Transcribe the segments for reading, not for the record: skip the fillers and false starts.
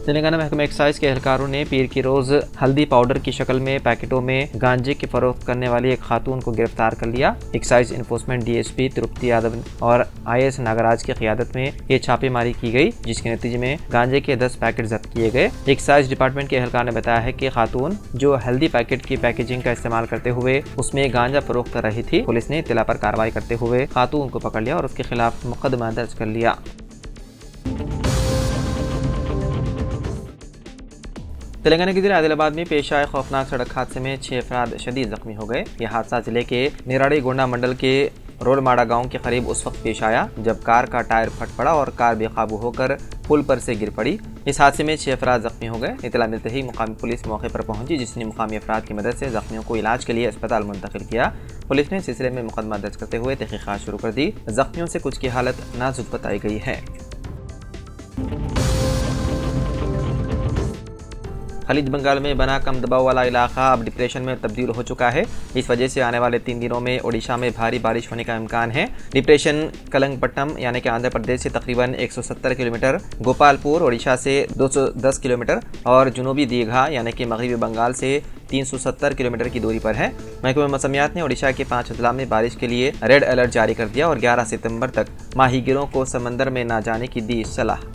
तेलंगाना महकमा एक्साइज के एहलकारों ने पीर की रोज हल्दी पाउडर की शक्ल में पैकेटों में गांजे की फरोख्त करने वाली एक खातून को गिरफ्तार कर लिया। Excise enforcement DSP Tirupati Yadav और आईएएस नागराज की क़ियादत में ये छापेमारी की गई, जिसके नतीजे में गांजे के 10 पैकेट जब्त किए गए। एक्साइज डिपार्टमेंट के एहलकार ने बताया है कि खातून जो हल्दी पैकेट की पैकेजिंग का इस्तेमाल करते हुए उसमें गांजा फरोख्त कर रही थी। पुलिस ने इत्तला पर कार्रवाई करते हुए खातून को पकड़ लिया और उसके खिलाफ मुकदमा दर्ज कर लिया। तेलंगाना के जिले आदिलाबाद में पेश आए खौफनाक सड़क हादसे में 6 अफराद शदीद जख्मी हो गए। यह हादसा जिले के निराड़ी गोंडा मंडल के रोलमाड़ा गांव के करीब उस वक्त पेश आया जब कार का टायर फट पड़ा और कार बेकाबू होकर पुल पर से गिर पड़ी। इस हादसे में 6 अफराद जख्मी हो गए। इतला मिलते ही मुकामी पुलिस मौके पर पहुंची, जिसने मुकामी अफराद की मदद से जख्मियों को इलाज के लिए अस्पताल मुंतकिल किया। पुलिस ने इस सिलसिले में मुकदमा दर्ज करते हुए तहकीकात शुरू कर दी। जख्मियों से कुछ की हालत नाजुक बताई गई है। खलीज बंगाल में बना कम दबाव वाला इलाका अब डिप्रेशन में तब्दील हो चुका है। इस वजह से आने वाले 3 दिनों में ओडिशा में भारी बारिश होने का इम्कान है। डिप्रेशन कलंगपट्टम यानी कि आंध्र प्रदेश से तकरीबन 170 किलोमीटर, गोपालपुर ओडिशा से 210 किलोमीटर और जुनूबी दीघा यानी कि मगरबी बंगाल से 370 किलोमीटर की दूरी पर है। महकमा मौसमियात ने ओडिशा के 5 अजला में बारिश के लिए रेड अलर्ट जारी कर दिया और 11 सितंबर तक माहीगिरों को समंदर में न जाने की दी सलाह।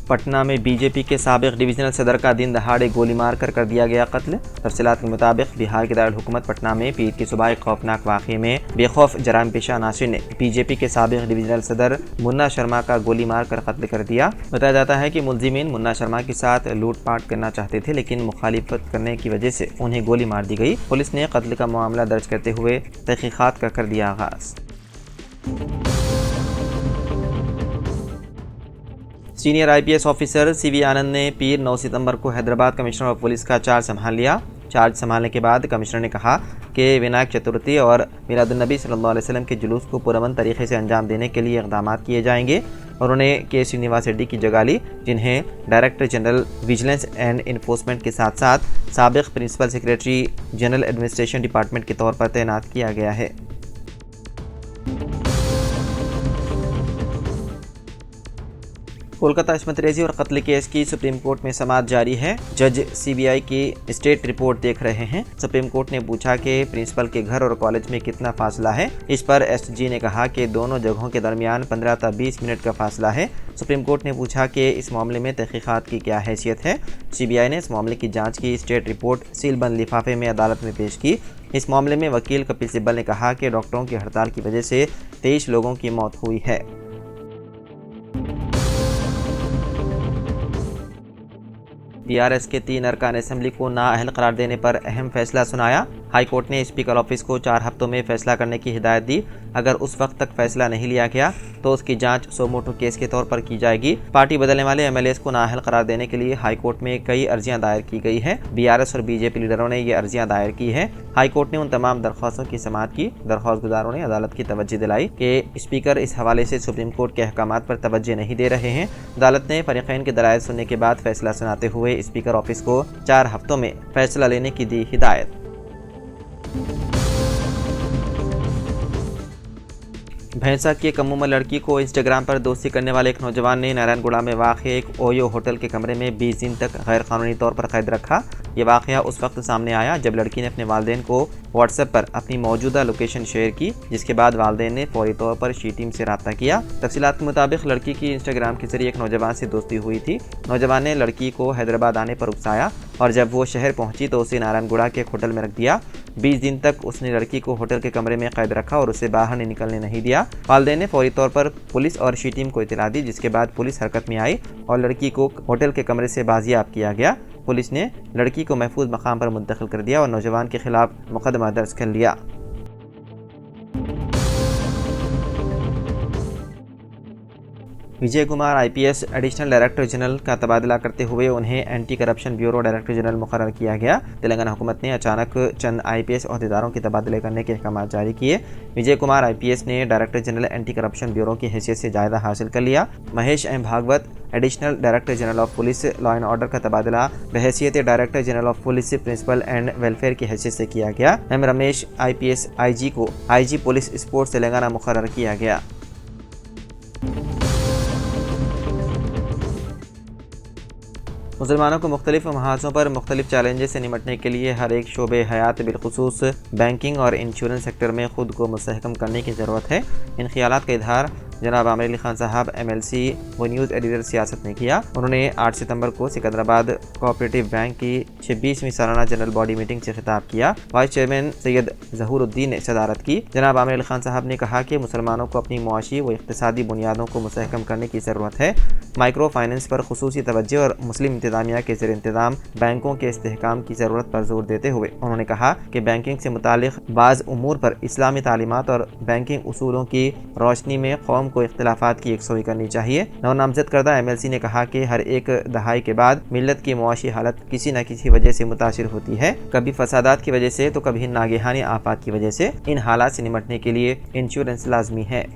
पटना में बीजेपी के साबिक डिवीजनल सदर का दिन दहाड़े गोली मारकर कर दिया गया कत्ल। तफसीलात के मुताबिक बिहार के दारुल हुकूमत पटना में पीर की सुबह एक खौफनाक वाक़े में बेखौफ जराम पेशा नासिर ने बीजेपी के साबिक डिवीजनल सदर मुन्ना शर्मा का गोली मारकर कत्ल कर दिया। बताया जाता है कि मुलजिमीन मुन्ना शर्मा के साथ लूटपाट करना चाहते थे, लेकिन मुखालिफत करने की वजह से उन्हें गोली मार दी गई। पुलिस ने कत्ल का मामला दर्ज करते हुए तहकीकात का कर दिया आगाज़। सीनियर आईपीएस ऑफिसर सीवी आनंद ने पीर 9 सितंबर को हैदराबाद कमिश्नर ऑफ पुलिस का चार्ज संभाल लिया। चार्ज संभालने के बाद कमिश्नर ने कहा कि विनायक चतुर्थी और मिलादुन्नबी सल्लल्लाहु अलैहि वसल्लम के जुलूस को पुरअमन तरीके से अंजाम देने के लिए इक़दाम किए जाएंगे। और उन्हें के श्रीनिवास रेड्डी की जगह ली, जिन्हें director general vigilance and enforcement के साथ साथ साबिक़ principal secretary general administration department के तौर पर तैनात किया गया है। कोलकाता इस्मत रेजी और कत्ल केस की सुप्रीम कोर्ट में समाअत जारी है। जज सीबीआई की स्टेट रिपोर्ट देख रहे हैं। सुप्रीम कोर्ट ने पूछा कि प्रिंसिपल के घर और कॉलेज में कितना फासला है। इस पर एसजी ने कहा कि दोनों जगहों के दरमियान 15 से 20 मिनट का फासला है। सुप्रीम कोर्ट ने पूछा कि इस मामले में तहकीकात की क्या हैसियत है। सीबीआई ने इस मामले की जाँच की स्टेट रिपोर्ट सीलबंद लिफाफे में अदालत में पेश की। इस मामले में वकील कपिल सिब्बल ने कहा कि डॉक्टरों की हड़ताल की वजह से 23 लोगों की मौत हुई है। टीआरएस के 3 अरकान असेंबली को नाअहल करार देने पर अहम फैसला सुनाया। हाई कोर्ट ने स्पीकर ऑफिस को 4 हफ्तों में फैसला करने की हिदायत दी। अगर उस वक्त तक फैसला नहीं लिया गया तो उसकी जांच सोमोटो केस के तौर पर की जाएगी। पार्टी बदलने वाले एमएलएस को नाअहल करार देने के लिए हाई कोर्ट में कई अर्जियां दायर की गई है। बीआरएस और बीजेपी लीडरों ने ये अर्जियां दायर की है। हाई कोर्ट ने उन तमाम दरख्वास्तों की समाअत की। दरख्वास्त गुजारों ने अदालत की तवज्जो दिलाई कि स्पीकर इस हवाले से सुप्रीम कोर्ट के अहकामात पर तवज्जो नहीं दे रहे हैं। अदालत ने फरीकैन के दलाइल सुनने के बाद फैसला सुनाते हुए स्पीकर ऑफिस को 4 हफ्तों में फैसला लेने की दी हिदायत। भैंसा की एक कम उम्र लड़की को इंस्टाग्राम पर दोस्ती करने वाले एक नौजवान ने नारायणगुड़ा में वाक़े एक ओयो होटल के कमरे में 20 दिन तक गैर कानूनी तौर पर कैद रखा। ये वाक़या उस वक्त सामने आया जब लड़की ने अपने वालिदैन को व्हाट्सएप पर अपनी मौजूदा लोकेशन शेयर की, जिसके बाद वालिदैन ने फौरी तौर पर शी टीम से रब्ता किया। तफसीलात के मुताबिक लड़की की इंस्टाग्राम के जरिए एक नौजवान से दोस्ती हुई थी। नौजवान ने लड़की को हैदराबाद आने पर उकसाया और जब वो शहर पहुंची तो उसे नारायणगुड़ा के एक होटल में रख दिया। 20 दिन तक उसने लड़की को होटल के कमरे में कैद रखा और उसे बाहर निकलने नहीं दिया। वालिदैन ने फौरी तौर पर पुलिस और शी टीम को इत्तला दी, जिसके बाद पुलिस हरकत में आई और लड़की को होटल के कमरे से बाजियाब किया गया। पुलिस ने लड़की को महफूज मकाम पर मुंतकिल कर दिया और नौजवान के खिलाफ मुकदमा दर्ज कर लिया। Vijay Kumar IPS additional director general का तबादला करते हुए उन्हें anti corruption bureau director general मुकर्रर किया गया। तेलंगाना हुकूमत ने अचानक चंद आईपीएस अहदेदारों के तबादले करने के अहकाम जारी किए। विजय कुमार आईपीएस ने director general anti corruption bureau की हैसियत से जायदा हासिल कर लिया। Mahesh M Bhagwat additional director general of police law and order का तबादला बहैसियत director general of police principal and welfare की हैसियत से किया गया। एम रमेश आईपीएस आईजी को आईजी पुलिस स्पोर्ट्स तेलंगाना मुकर्रर किया गया। मुसलमानों को मुख्तलिफ महाजों पर मुख्तलिफ चैलेंजेस से निपटने के लिए हर एक शोबे हयात बिलखुसूस बैंकिंग और इंश्योरेंस सेक्टर में खुद को मुस्तहकम करने की ज़रूरत है। इन ख्यालात का इजहार जनाब आमिर अली खान साहब MLC वो न्यूज़ एडिटर सियासत ने किया। उन्होंने 8 सितंबर को सिकंदराबाद कोऑपरेटिव बैंक की 26वीं सालाना जनरल बॉडी मीटिंग से खिताब किया। वाइस चेयरमैन सैयद जहूरुद्दीन ने सदारत की। जनाब आमिर अली खान साहब ने कहा कि मुसलमानों को अपनी मुआशी व इक़्तिसादी बुनियादों को मुस्तहकम करने की ज़रूरत है। माइक्रो फाइनेंस पर खुसूसी तवज्जो और मुस्लिम इंतज़ामिया के ज़ेर इंतज़ाम बैंकों के इस्तेहकाम की ज़रूरत पर जोर देते हुए उन्होंने कहा कि बैंकिंग से मुतालिक बाज़ उमूर पर इस्लामी तालीमात और बैंकिंग उसूलों की रोशनी में कौम को इख्तिलाफात की यकसोई करनी चाहिए। नामजद करदा MLC ने कहा कि हर एक दहाई के बाद मिल्लत की मुआशी हालत किसी न किसी वजह से मुतासिर होती है, कभी फसादात की वजह से तो कभी नागहानी आफात की वजह से। इन हालात से निपटने के लिए इंश्योरेंस लाजमी है।